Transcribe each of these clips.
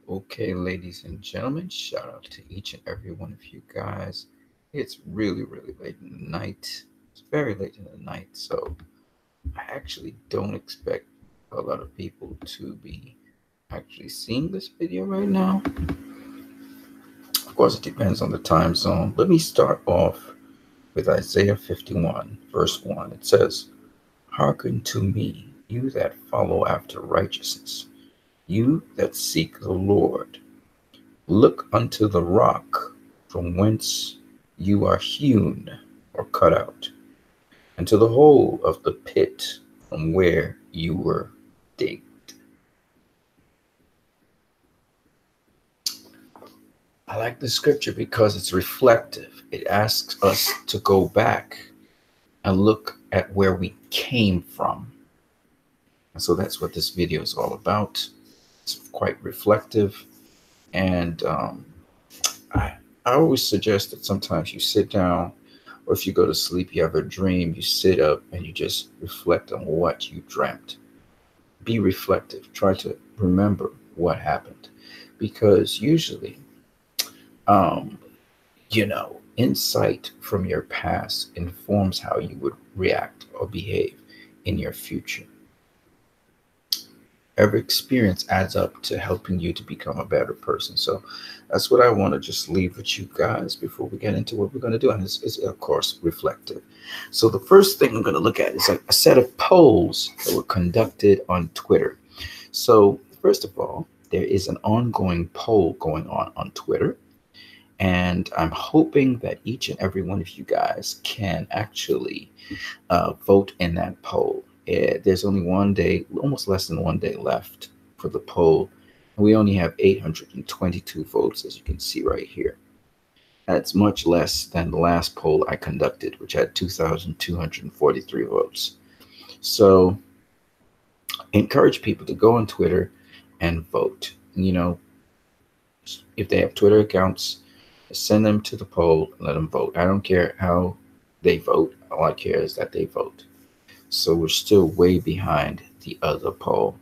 Okay, ladies and gentlemen, shout out to each and every one of you guys. It's really late in the night. It's very late in the night, so I actually don't expect a lot of people to be actually seeing this video right now. Of course, it depends on the time zone. Let me start off with Isaiah 51, verse 1. It says, "Hearken to me, you that follow after righteousness, you that seek the Lord. Look unto the rock from whence you are hewn or cut out, and to the hole of the pit from where you were digged." I like the scripture because it's reflective. It asks us to go back and look at where we came from. And so that's what this video is all about. It's quite reflective. And I, I always suggest that sometimes you sit down, or if you go to sleep, you have a dream, you sit up and you just reflect on what you dreamt. Be reflective. Try to remember what happened. Because usually, um, insight from your past informs how you would react or behave in your future. Every experience adds up to helping you to become a better person. So that's what I want to just leave with you guys before we get into what we're going to do. And it's of course, reflective. So the first thing I'm going to look at is a set of polls that were conducted on Twitter. So, first of all, there is an ongoing poll going on Twitter. And I'm hoping that each and every one of you guys can actually vote in that poll. There's only one day, almost less than one day left for the poll. We only have 822 votes, as you can see right here. That's much less than the last poll I conducted, which had 2,243 votes. So encourage people to go on Twitter and vote. If they have Twitter accounts, send them to the poll and let them vote. I don't care how they vote. All I care is that they vote. So we're still way behind the other poll.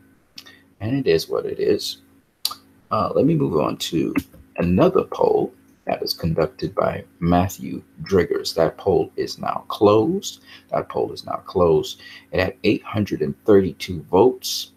And it is what it is. Let me move on to another poll that was conducted by Matthew Driggers. That poll is now closed. It had 832 votes.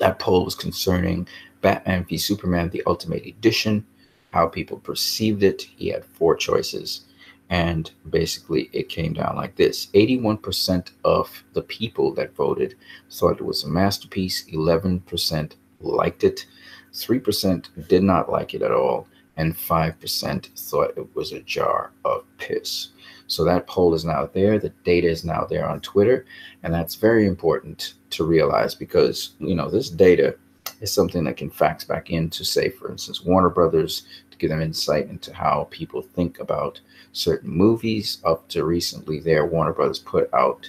That poll was concerning Batman v Superman, the Ultimate Edition, how people perceived it. He had four choices. And basically, it came down like this: 81% of the people that voted thought it was a masterpiece, 11% liked it, 3% did not like it at all, and 5% thought it was a jar of piss. So that poll is now there. The data is now there on Twitter. And that's very important to realize because, this data is something that can fax back into, say, for instance, Warner Brothers to give them insight into how people think about certain movies. Up to recently, there, Warner Brothers put out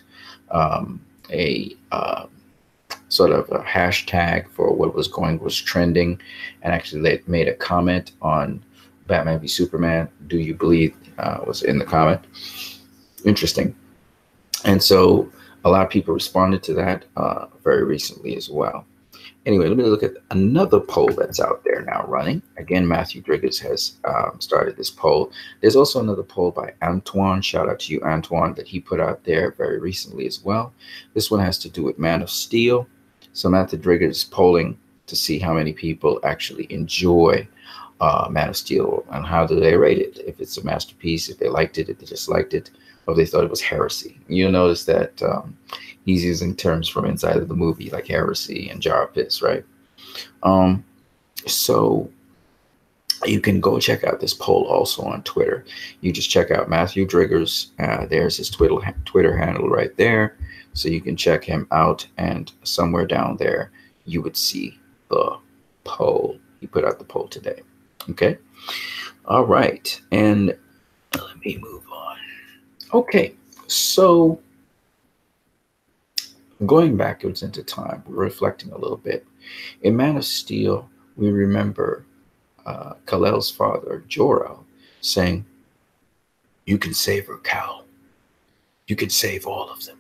a sort of a hashtag for what was trending, and actually they made a comment on Batman v Superman. Do you believe was in the comment? Interesting. And so a lot of people responded to that very recently as well. Anyway, let me look at another poll that's out there now running. Again, Matthew Driggers has started this poll. There's also another poll by Antoine. Shout out to you, Antoine, that he put out there very recently as well. This one has to do with Man of Steel. So Matthew Driggers is polling to see how many people actually enjoy Man of Steel and how do they rate it. If it's a masterpiece, if they liked it, if they disliked it, or if they thought it was heresy. You'll notice that he's using terms from inside of the movie like heresy and jar of piss, right? So you can go check out this poll also on Twitter. You just check out Matthew Driggers. There's his Twitter handle right there. So you can check him out, and somewhere down there you would see the poll. He put out the poll today. Okay. All right. And let me move on. Okay. So going backwards into time, we're reflecting a little bit. In Man of Steel, we remember Kal-El's father, Jor-El, saying, "You can save her, Kal. You can save all of them."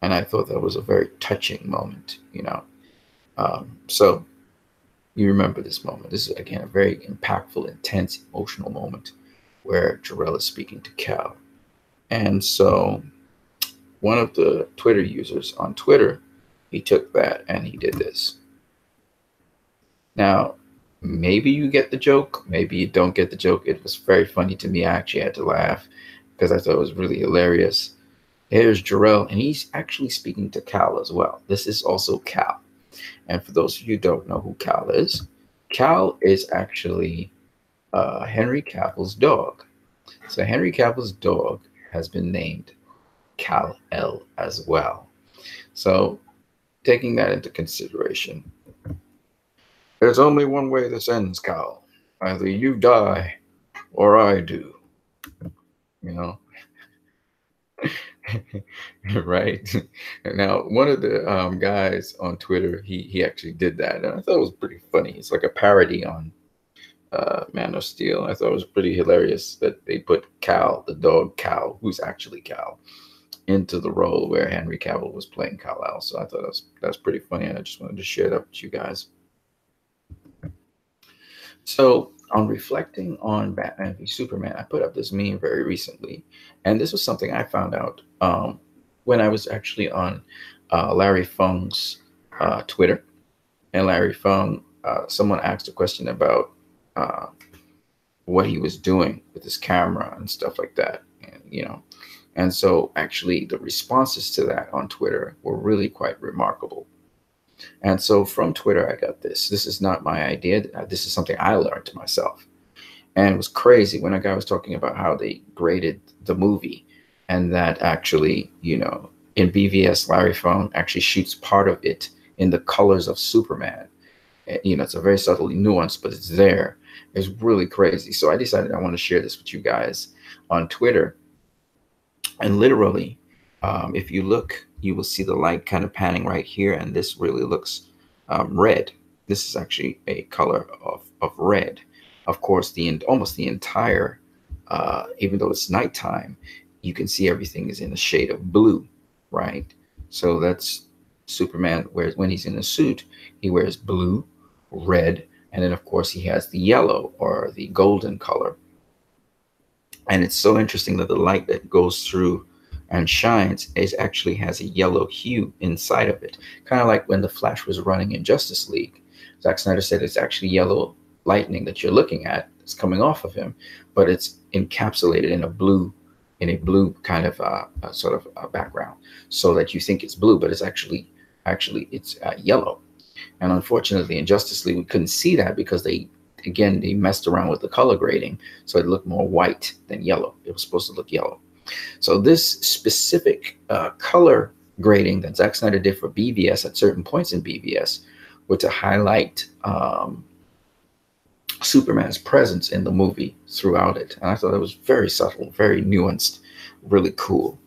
And I thought that was a very touching moment. So you remember this moment. This is, again, a very impactful, intense, emotional moment where Jor-El is speaking to Cal. And so one of the Twitter users on Twitter, he took that and he did this. Now, maybe you get the joke, maybe you don't get the joke. It was very funny to me. I actually had to laugh because I thought it was really hilarious. Here's Jor-El, and he's actually speaking to Cal as well. This is also Cal. And for those of you who don't know who Cal is actually Henry Cavill's dog. So Henry Cavill's dog has been named Kal-El as well. So taking that into consideration, there's only one way this ends, Cal. Either you die or I do. You know? Right? Now, one of the guys on Twitter, he actually did that, and I thought it was pretty funny. It's like a parody on Man of Steel. I thought it was pretty hilarious that they put Cal, the dog Cal, who's actually Cal, into the role where Henry Cavill was playing Kal-El. So I thought that's pretty funny, and I just wanted to share that with you guys. So on reflecting on Batman v Superman, I put up this meme very recently, and this was something I found out when I was actually on Larry Fung's Twitter. And Larry Fung, someone asked a question about what he was doing with his camera and stuff like that, and and so actually the responses to that on Twitter were really quite remarkable. And so from Twitter, I got this. This is not my idea. This is something I learned to myself. And it was crazy when a guy was talking about how they graded the movie, and that actually, in BVS, Larry Fong actually shoots part of it in the colors of Superman. It's a very subtly nuanced, but it's there. It's really crazy. So I decided I want to share this with you guys on Twitter. And literally, if you look, you will see the light kind of panning right here, and this really looks red. This is actually a color of red. Of course, almost the entire, even though it's nighttime, you can see everything is in a shade of blue, right? So that's Superman wears, when he's in a suit, he wears blue, red, and then of course he has the yellow or the golden color. And it's so interesting that the light that goes through and shines actually has a yellow hue inside of it. Kind of like when the Flash was running in Justice League. Zack Snyder said it's actually yellow lightning that you're looking at. It's coming off of him, but it's encapsulated in a blue kind of sort of background, so that you think it's blue, but it's actually it's yellow. And unfortunately, in Justice League, we couldn't see that because they messed around with the color grading, so it looked more white than yellow. It was supposed to look yellow. So this specific color grading that Zack Snyder did for BVS at certain points in BVS were to highlight Superman's presence in the movie throughout it. And I thought it was very subtle, very nuanced, really cool.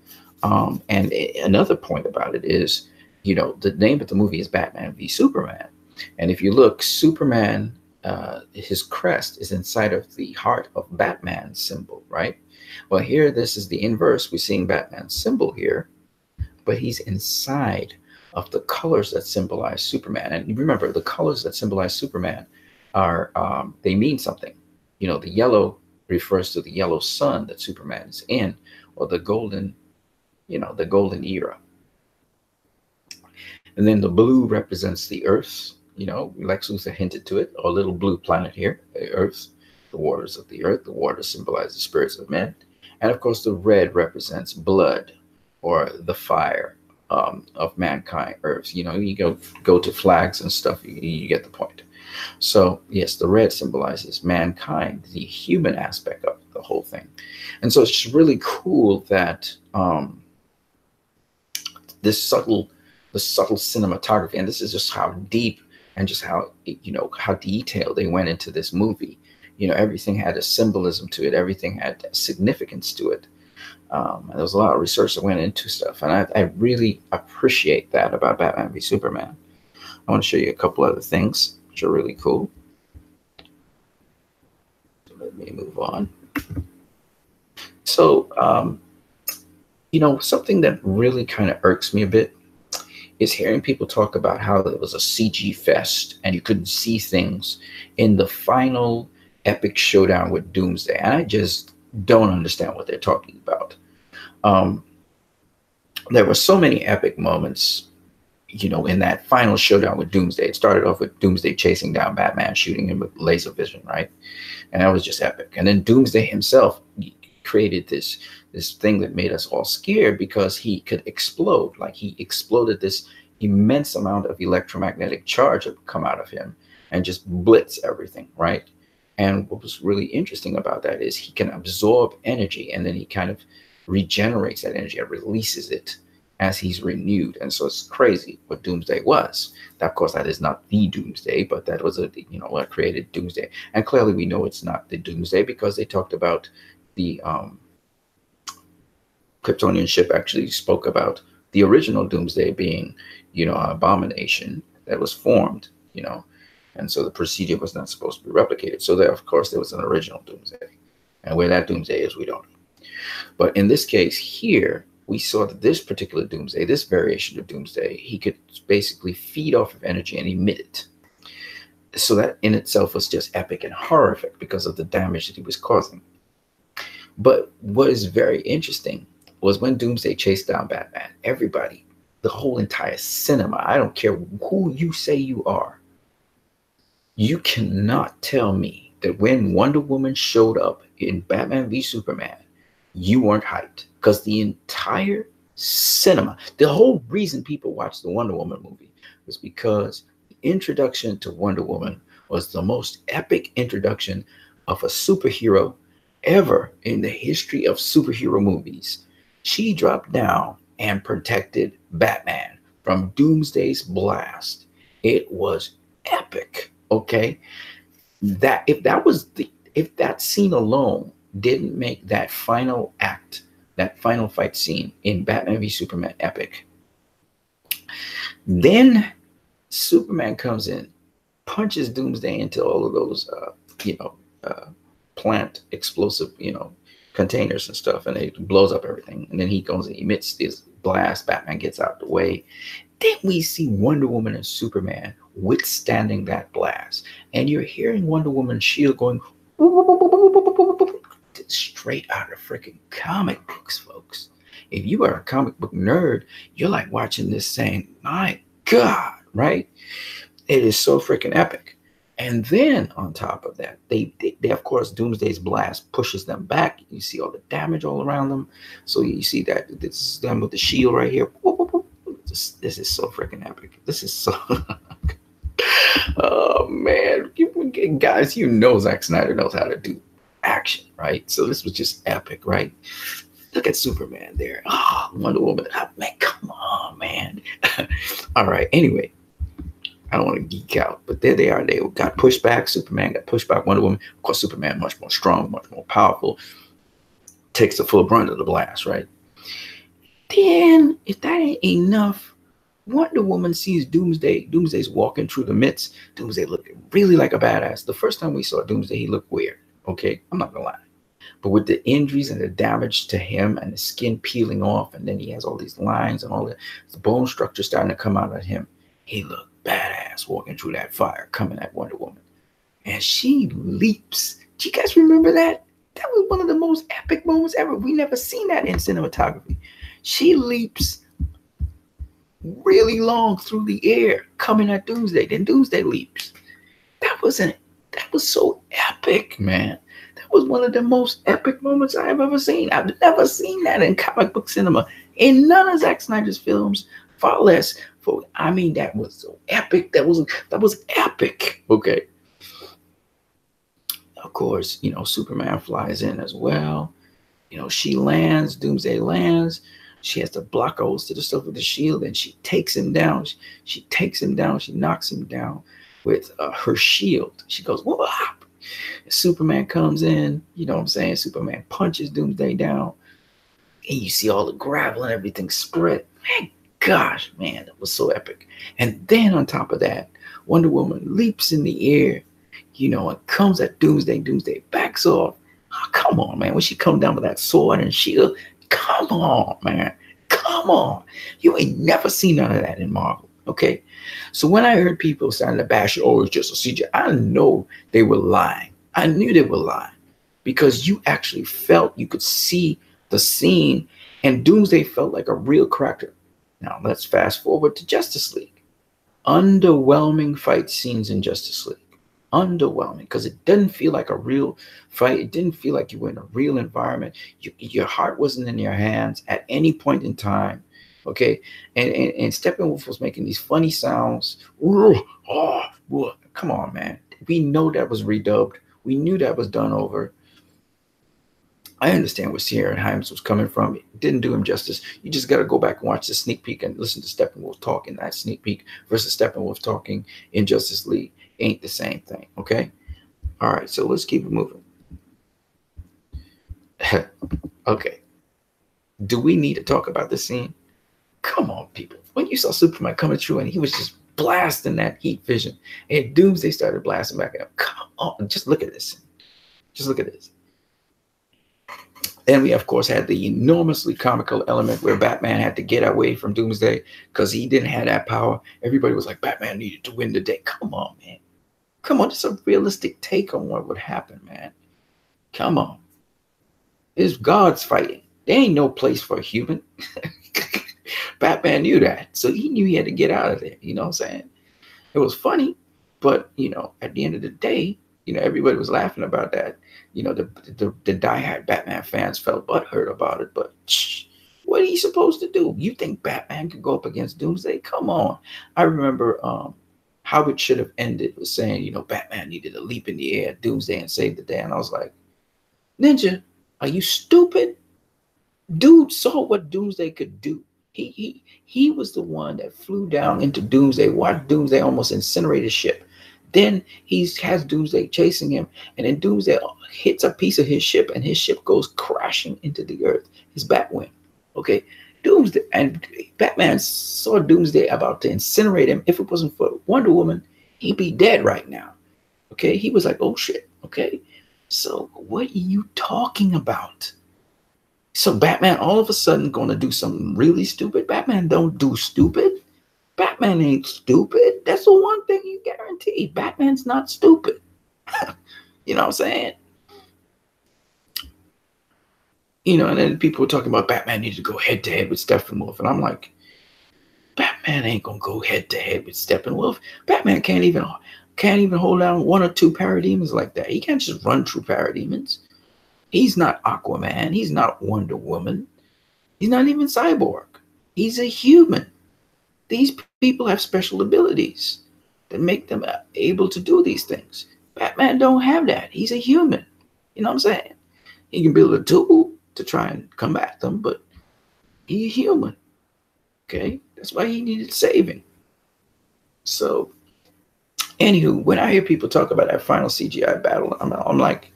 And another point about it is, the name of the movie is Batman v Superman. And if you look, Superman, his crest is inside of the heart of Batman's symbol, right? Well, here, this is the inverse. We're seeing Batman's symbol here, but he's inside of the colors that symbolize Superman. And remember, the colors that symbolize Superman are, they mean something. The yellow refers to the yellow sun that Superman is in, or the golden, the golden era. And then the blue represents the Earth. Lex Luthor hinted to it, a little blue planet here, the Earth, the waters of the Earth. The water symbolize the spirits of men. And of course, the red represents blood, or the fire of mankind, Earth. You go to flags and stuff, you get the point. So yes, the red symbolizes mankind, the human aspect of the whole thing. And so it's just really cool that the subtle cinematography, and this is just how deep and just how how detailed they went into this movie. Everything had a symbolism to it. Everything had significance to it. And there was a lot of research that went into stuff, and I really appreciate that about Batman v Superman. I want to show you a couple other things which are really cool. So let me move on. So, something that really kind of irks me a bit is hearing people talk about how it was a CG fest and you couldn't see things in the final epic showdown with Doomsday. And I just don't understand what they're talking about. Um, there were so many epic moments, in that final showdown with Doomsday. It started off with Doomsday chasing down Batman, shooting him with laser vision, right? And that was just epic. And then Doomsday himself created this thing that made us all scared because he could explode. Like, he exploded this immense amount of electromagnetic charge that would come out of him and just blitz everything, right? And what was really interesting about that is he can absorb energy, and then he kind of regenerates that energy and releases it as he's renewed. And so it's crazy what Doomsday was. Of course, that is not the Doomsday, but that was what created Doomsday. And clearly we know it's not the Doomsday because they talked about the Kryptonian ship actually spoke about the original Doomsday being, an abomination that was formed, and so the procedure was not supposed to be replicated. So there, of course, there was an original Doomsday. And where that Doomsday is, we don't know. But in this case here, we saw that this particular Doomsday, this variation of Doomsday, he could basically feed off of energy and emit it. So that in itself was just epic and horrific because of the damage that he was causing. But what is very interesting was when Doomsday chased down Batman, everybody, the whole entire cinema, I don't care who you say you are, you cannot tell me that when Wonder Woman showed up in Batman v Superman, you weren't hyped. Because the entire cinema, the whole reason people watched the Wonder Woman movie was because the introduction to Wonder Woman was the most epic introduction of a superhero ever in the history of superhero movies. She dropped down and protected Batman from Doomsday's blast. It was epic. Okay, if that scene alone didn't make that final act, that final fight scene in Batman v Superman epic, then Superman comes in, punches Doomsday into all of those plant explosive containers and stuff, and it blows up everything, and then he goes and emits this blast. Batman gets out the way. Then we see Wonder Woman and Superman withstanding that blast. And you're hearing Wonder Woman's shield going straight out of freaking comic books, folks. If you are a comic book nerd, you're like watching this saying, my God, right? It is so freaking epic. And then on top of that, they of course, Doomsday's blast pushes them back. You see all the damage all around them. So you see that this is them with the shield right here. This is so freaking epic. This is so... Oh, man. Guys, Zack Snyder knows how to do action, right? So this was just epic, right? Look at Superman there. Oh, Wonder Woman. Oh, man, come on, man. All right. Anyway, I don't want to geek out, but there they are. They got pushed back. Superman got pushed back. Wonder Woman. Of course, Superman much more strong, much more powerful. Takes the full brunt of the blast, right? Then, if that ain't enough, Wonder Woman sees Doomsday. Doomsday's walking through the midst. Doomsday looking really like a badass. The first time we saw Doomsday, he looked weird. Okay, I'm not gonna lie. But with the injuries and the damage to him and the skin peeling off, and then he has all these lines and all the bone structure starting to come out of him, he looked badass walking through that fire, coming at Wonder Woman. And she leaps. Do you guys remember that? That was one of the most epic moments ever. We never seen that in cinematography. She leaps really long through the air, coming at Doomsday. Then Doomsday leaps. That was so epic, man. That was one of the most epic moments I have ever seen. I've never seen that in comic book cinema. In none of Zack Snyder's films, far less for. I mean, that was so epic. That was epic. Okay. Of course, Superman flies in as well. She lands. Doomsday lands. She has to block holes to the stuff with the shield, and she takes him down. She takes him down. She knocks him down with her shield. She goes, whoop! Superman comes in. You know what I'm saying? Superman punches Doomsday down, and you see all the gravel and everything spread. Man, gosh, man, that was so epic. And then on top of that, Wonder Woman leaps in the air, and comes at Doomsday. Doomsday backs off. Oh, come on, man. When she comes down with that sword and shield, come on, man. Come Come on. You ain't never seen none of that in Marvel. Okay. So when I heard people starting to bash, oh, it's just a CGI, I know they were lying. I knew they were lying because you actually felt, you could see the scene, and Doomsday felt like a real character. Now let's fast forward to Justice League. Underwhelming fight scenes in Justice League. Underwhelming because it didn't feel like a real fight. It didn't feel like you were in a real environment. Your heart wasn't in your hands at any point in time. Okay, and Steppenwolf was making these funny sounds. Come on, man. We know that was redubbed. We knew that was done over. I understand where Ciarán Hinds was coming from. It didn't do him justice. You just got to go back and watch the sneak peek and listen to Steppenwolf talk in that sneak peek versus Steppenwolf talking in Justice League. Ain't the same thing, okay? All right, so let's keep it moving. Okay. Do we need to talk about this scene? Come on, people. When you saw Superman coming through and he was just blasting that heat vision, and Doomsday started blasting back at him. Come on, just look at this. Just look at this. Then we, of course, had the enormously comical element where Batman had to get away from Doomsday because he didn't have that power. Everybody was like, Batman needed to win the day. Come on, man. Come on, it's a realistic take on what would happen, man. Come on. It's gods fighting. There ain't no place for a human. Batman knew that. So he knew he had to get out of there. You know what I'm saying? It was funny, but, you know, at the end of the day, you know, everybody was laughing about that. You know, the diehard Batman fans felt butthurt about it, but what are you supposed to do? You think Batman could go up against Doomsday? Come on. I remember how it should have ended was saying, you know, Batman needed to leap in the air, Doomsday, and save the day. And I was like, Ninja, are you stupid? Dude saw what Doomsday could do. He was the one that flew down into Doomsday, watched Doomsday almost incinerate his ship. Then he has Doomsday chasing him, and then Doomsday hits a piece of his ship, and his ship goes crashing into the earth. His Batwing. Okay, Doomsday and Batman saw Doomsday about to incinerate him. If it wasn't for Wonder Woman, he'd be dead right now. Okay, he was like, "Oh shit." Okay, so what are you talking about? So Batman all of a sudden gonna do something really stupid? Batman don't do stupid. Batman ain't stupid. That's the one thing you guarantee. Batman's not stupid. You know what I'm saying? You know, and then people were talking about Batman needed to go head to head with Steppenwolf. And I'm like, Batman ain't gonna go head to head with Steppenwolf. Batman can't even hold down one or two parademons like that. He can't just run through parademons. He's not Aquaman. He's not Wonder Woman. He's not even Cyborg. He's a human. These people have special abilities that make them able to do these things. Batman don't have that. He's a human. You know what I'm saying? He can build a tool to try and combat them, but he's human. Okay? That's why he needed saving. So, anywho, when I hear people talk about that final CGI battle, I'm like,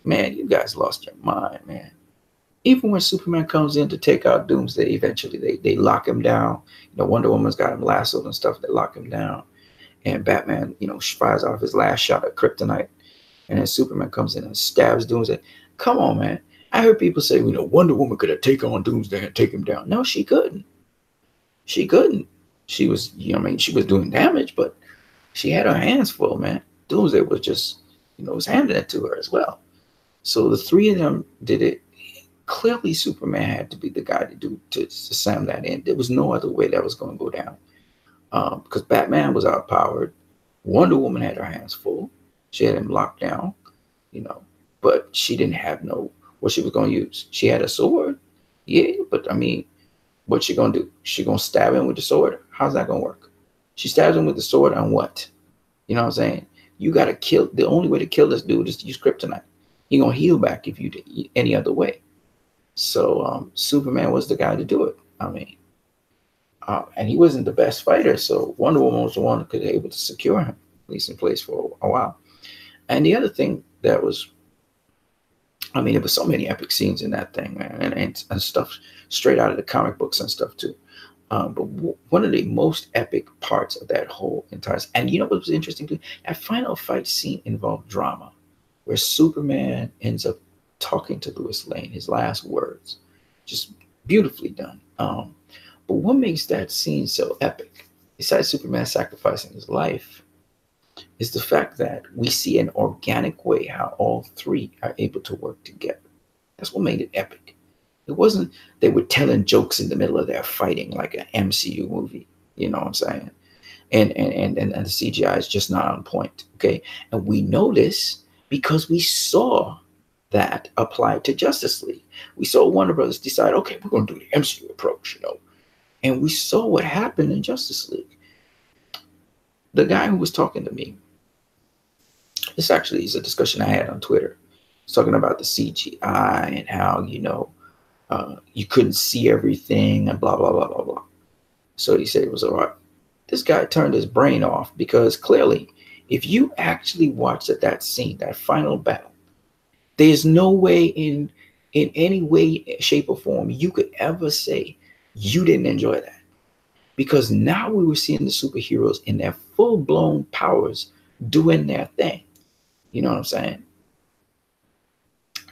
man, you guys lost your mind, man. Even when Superman comes in to take out Doomsday, eventually they lock him down. You know, Wonder Woman's got him lassoed and stuff. They lock him down. And Batman, you know, fires off his last shot at kryptonite. And then Superman comes in and stabs Doomsday. Come on, man. I heard people say, you know, Wonder Woman could have taken on Doomsday and take him down. No, she couldn't. She couldn't. She was, you know, I mean, she was doing damage, but she had her hands full, man. Doomsday was just, you know, was handing it to her as well. So the three of them did it. Clearly, Superman had to be the guy to slam that in. There was no other way that was going to go down. Because Batman was outpowered. Wonder Woman had her hands full. She had him locked down, you know. But she didn't have what she was going to use. She had a sword. Yeah, but I mean, what's she going to do? She going to stab him with the sword? How's that going to work? She stabs him with the sword on what? You know what I'm saying? You got to kill. The only way to kill this dude is to use kryptonite. He going to heal back if you do any other way. So Superman was the guy to do it. I mean, and he wasn't the best fighter. So Wonder Woman was the one who could be able to secure him, at least in place for a while. And the other thing that was, I mean, there was so many epic scenes in that thing, man, and stuff straight out of the comic books and stuff too. But one of the most epic parts of that whole entire, and you know what was interesting too? That final fight scene involved drama, where Superman ends up talking to Lois Lane, his last words, just beautifully done. But what makes that scene so epic, besides Superman sacrificing his life, is the fact that we see an organic way how all three are able to work together. That's what made it epic. It wasn't they were telling jokes in the middle of their fighting like an MCU movie. You know what I'm saying? And the CGI is just not on point. Okay. And we know this because we saw that applied to Justice League. We saw Warner Brothers decide, okay, we're going to do the MCU approach, and we saw what happened in Justice League. The guy who was talking to me, this actually is a discussion I had on Twitter. He's talking about the CGI and how, you couldn't see everything and blah, blah, blah, blah, blah. So he said it was all right. This guy turned his brain off because clearly, if you actually watch that scene, that final battle, there's no way in any way, shape, or form you could ever say you didn't enjoy that. Because now we were seeing the superheroes in their full-blown powers doing their thing. You know what I'm saying?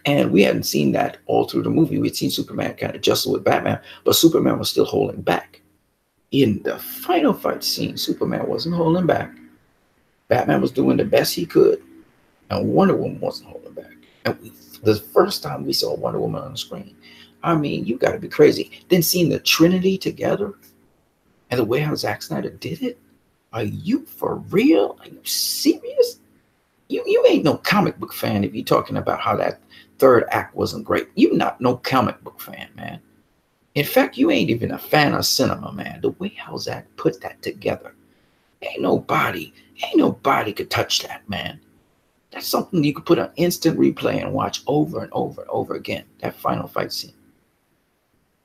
And we hadn't seen that all through the movie. We'd seen Superman kind of jostle with Batman, but Superman was still holding back. In the final fight scene, Superman wasn't holding back. Batman was doing the best he could, and Wonder Woman wasn't holding back. And the first time we saw Wonder Woman on the screen, I mean, you got to be crazy. Then seeing the Trinity together, and the way how Zack Snyder did it, are you for real? Are you serious? You ain't no comic book fan if you're talking about how that third act wasn't great. You not no comic book fan, man. In fact, you ain't even a fan of cinema, man. The way how Zack put that together, ain't nobody could touch that, man. That's something you could put on instant replay and watch over and over and over again. That final fight scene.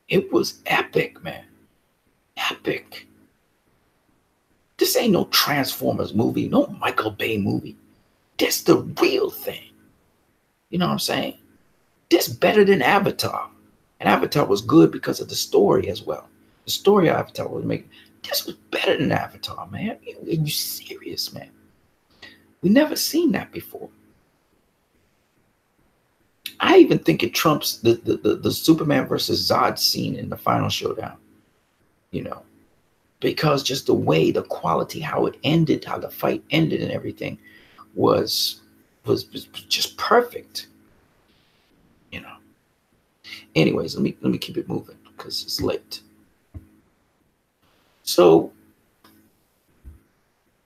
It was epic, man. Epic. This ain't no Transformers movie, no Michael Bay movie. This the real thing. You know what I'm saying? This better than Avatar. And Avatar was good because of the story as well. The story of Avatar was making. This was better than Avatar, man. Are you serious, man? We never seen that before. I even think it trumps the Superman versus Zod scene in the final showdown. Because just the way, the quality, how it ended, how the fight ended and everything was just perfect. Anyways, let me keep it moving because it's late. So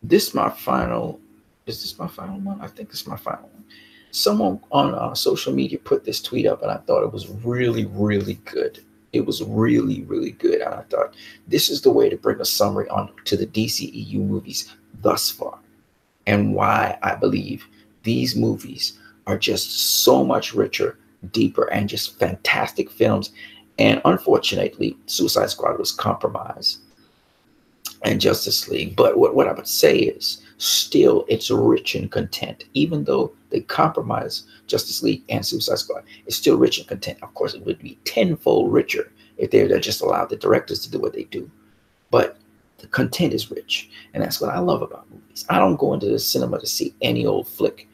is this my final one? I think this is my final one. Someone on social media put this tweet up, and I thought it was really, really good. It was really, really good. And I thought this is the way to bring a summary on to the DCEU movies thus far, and why I believe these movies are just so much richer, deeper, and just fantastic films. And unfortunately, Suicide Squad was compromised and Justice League. But what I would say is still it's rich in content. Even though they compromise Justice League and Suicide Squad, it's still rich in content. Of course, it would be tenfold richer if they just allowed the directors to do what they do. But the content is rich. And that's what I love about movies. I don't go into the cinema to see any old flick.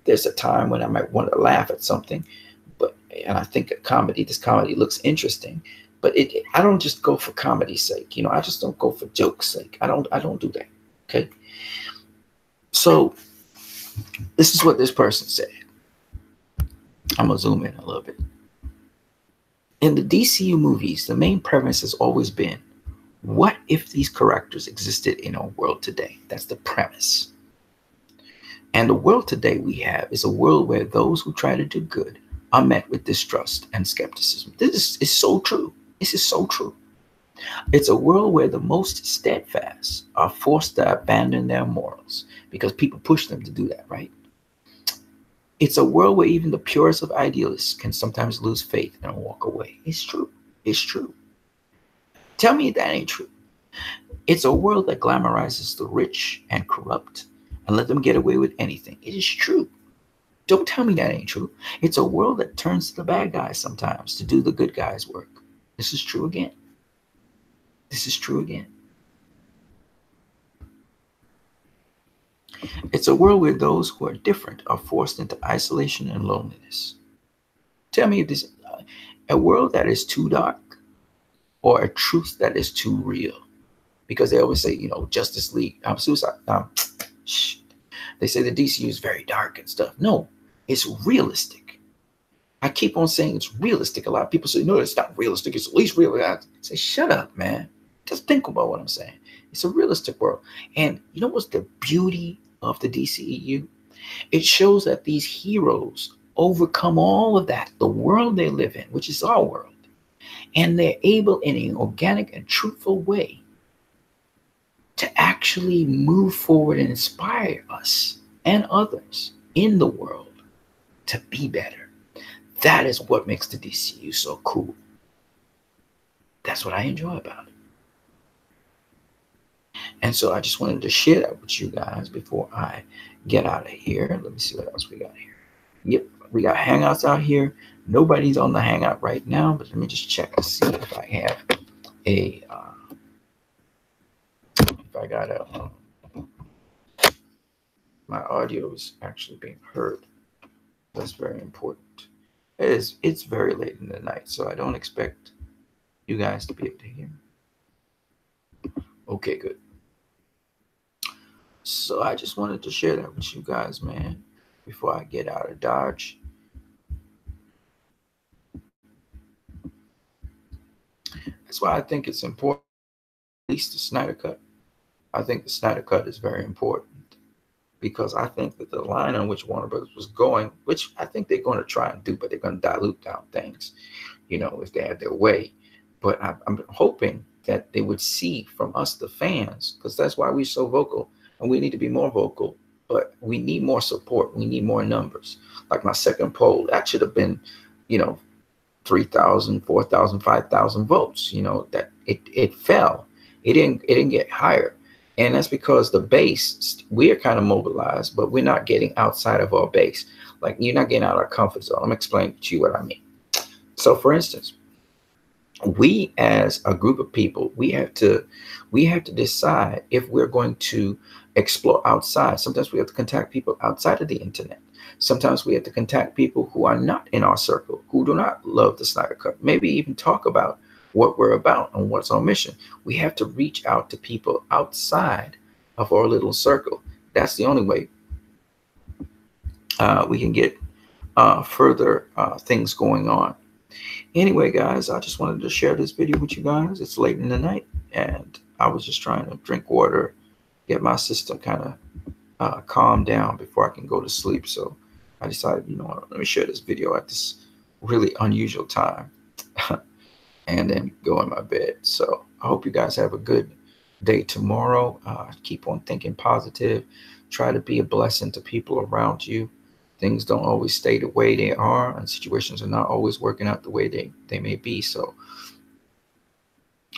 There's a time when I might want to laugh at something, and I think this comedy looks interesting, but I don't just go for comedy's sake. I just don't go for joke's sake. I don't do that. Okay. So this is what this person said. I'm gonna zoom in a little bit. In the DCU movies, the main premise has always been, what if these characters existed in our world today? That's the premise. And the world today we have is a world where those who try to do good are met with distrust and skepticism. This is so true. This is so true. It's a world where the most steadfast are forced to abandon their morals because people push them to do that, right? It's a world where even the purest of idealists can sometimes lose faith and walk away. It's true. It's true. Tell me that ain't true. It's a world that glamorizes the rich and corrupt and let them get away with anything. It is true. Don't tell me that ain't true. It's a world that turns to the bad guys sometimes to do the good guys' work. This is true again. This is true again. It's a world where those who are different are forced into isolation and loneliness. Tell me if this a world that is too dark or a truth that is too real. Because they always say, you know, Justice League, suicide. They say the DCU is very dark and stuff. No, it's realistic. I keep on saying it's realistic. A lot of people say, no, it's not realistic. It's at least real. I say, shut up, man. Just think about what I'm saying. It's a realistic world. And you know what's the beauty of the DCEU? It shows that these heroes overcome all of that, the world they live in, which is our world. And they're able in an organic and truthful way to actually move forward and inspire us and others in the world to be better. That is what makes the DCU so cool. That's what I enjoy about it. And so I just wanted to share that with you guys before I get out of here. Let me see what else we got here. Yep, we got Hangouts out here. Nobody's on the Hangout right now, but let me just check and see if I have a I got my audio is actually being heard. That's very important. It's very late in the night, so I don't expect you guys to be able to hear me. Okay, good. So I just wanted to share that with you guys, man, before I get out of Dodge. That's why I think it's important, at least the Snyder Cut. I think the Snyder Cut is very important because I think that the line on which Warner Brothers was going, which I think they're going to try and do, but they're going to dilute down things, you know, if they had their way. But I'm hoping that they would see from us, the fans, because that's why we're so vocal, and we need to be more vocal, but we need more support. We need more numbers. Like my second poll, that should have been, you know, 3,000, 4,000, 5,000 votes. You know, that it fell. It didn't get higher. And that's because the base, we're kind of mobilized, but we're not getting outside of our base. Like, you're not getting out of our comfort zone. I'm explaining to you what I mean. So, for instance, we as a group of people, we have to decide if we're going to explore outside. Sometimes we have to contact people outside of the internet. Sometimes we have to contact people who are not in our circle, who do not love the Snyder Cut. Maybe even talk about what we're about and what's our mission. We have to reach out to people outside of our little circle. That's the only way we can get further things going on. Anyway, guys, I just wanted to share this video with you guys. It's late in the night, and I was just trying to drink water, get my system kind of calmed down before I can go to sleep. So I decided, you know, let me share this video at this really unusual time. And then go in my bed. So I hope you guys have a good day tomorrow. Keep on thinking positive. Try to be a blessing to people around you. Things don't always stay the way they are, and situations are not always working out the way they may be. So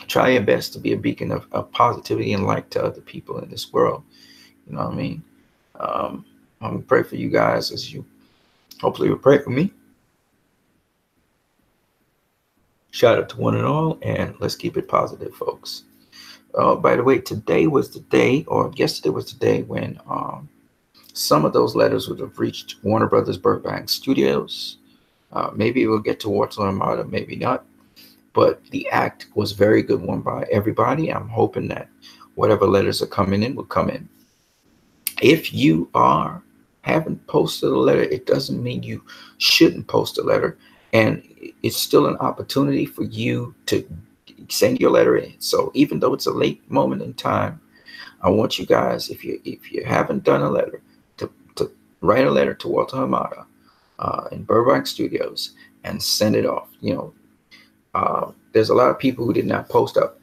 try your best to be a beacon of positivity and light to other people in this world. You know what I mean? I'm going to pray for you guys as you hopefully will pray for me. Shout out to one and all, and let's keep it positive, folks. By the way, today was the day, or yesterday was the day when some of those letters would have reached Warner Brothers Burbank Studios. Maybe it will get to Warts Armada, maybe not. But the act was a very good one by everybody. I'm hoping that whatever letters are coming in will come in. If you haven't posted a letter, it doesn't mean you shouldn't post a letter. And it's still an opportunity for you to send your letter in. So even though it's a late moment in time, I want you guys, if you haven't done a letter, to write a letter to Walter Hamada in Burbank Studios and send it off. You know, there's a lot of people who did not post up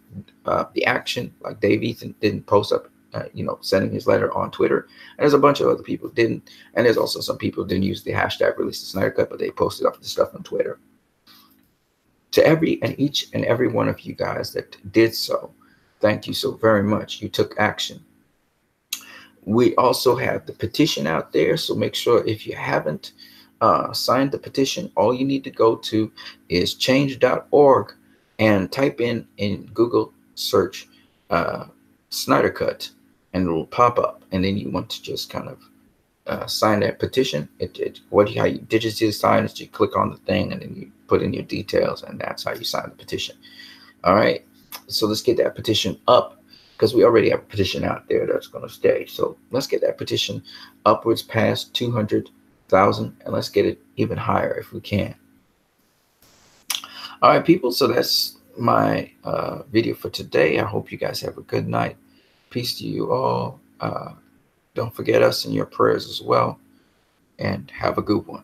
the action, like Dave Ethan didn't post up, you know, sending his letter on Twitter. And there's a bunch of other people who didn't. And there's also some people who didn't use the hashtag release the Snyder Cut, but they posted up the stuff on Twitter. To each and every one of you guys that did so, thank you so very much. You took action. We also have the petition out there, so make sure if you haven't signed the petition, all you need to go to is change.org and type in Google search Snyder Cut, and it will pop up. And then you want to just kind of sign that petition. How you digitally sign is you click on the thing and then you put in your details, and that's how you sign the petition. All right. So let's get that petition up, because we already have a petition out there that's going to stay. So let's get that petition upwards past 200,000, and let's get it even higher if we can. All right, people. So that's my video for today. I hope you guys have a good night. Peace to you all. Don't forget us in your prayers as well, and have a good one.